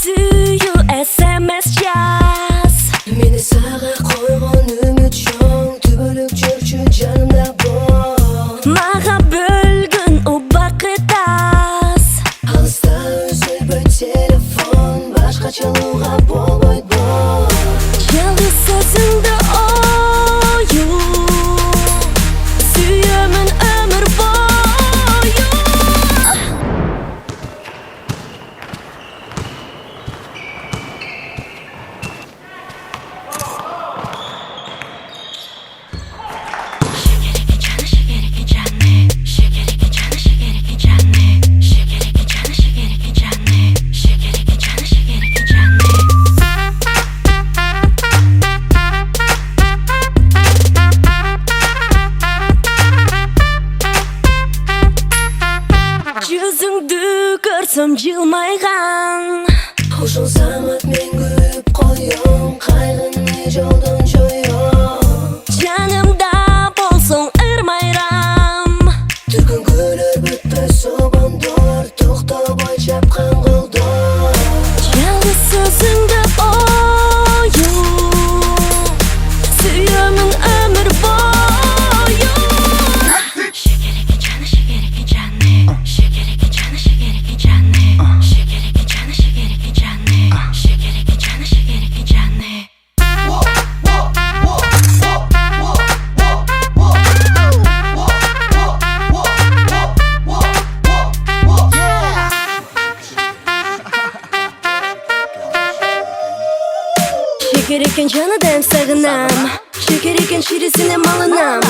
Süyü SMS yaz. Meni sağa koygan ümit şoң Түбөлүк жүрчү жанымда бол. Mağa bölgün o bakıt az. Алыста үзүлбөйт телефон, башка чалууга болбойт бол. Yalnız sözünde oyu. Süyümün ömür boyu. Yüzüңдү көрсөм жылмайган. Ошол замат мен күлүп коём, кайгыны жолдон жоём. Жанымда болсоң ырмайрам. Түргөн күлөр бүтпөс согондор, токтобой чапкан колдор. Yalnız sözünde oyu. Süyümün ömür boyu. Şekereki canı, şekereki canı. Şekereki canı, şekereki canı. Şekereki canı, şekereki canı. Şekereki canı, şekereki canı. Şeker eken canıdan sağınam. Şeker eken şirisine malınam.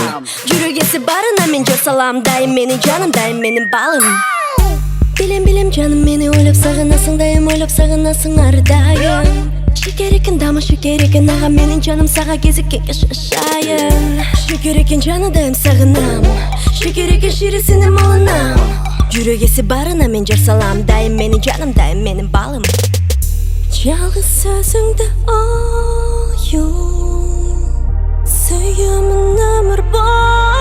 Жүрөгесі барына мен жар салам. Дайым менің жаным, дайым менің балым. Білем жаным мені ойлап сағынасың, дайым ойлап сағынасың ардайым. Şeker eken дамы, şeker eken аға, менің жаным саға кезіккенге шашайын. Şeker eken жаныдан сағынам. Şeker eken şirisine малынам. Жүрөгесі барына мен жар салам. Дайым менің жаным, дайым менің балым. Жалғыз сөзіңді ою. Süyümün ömür boyu.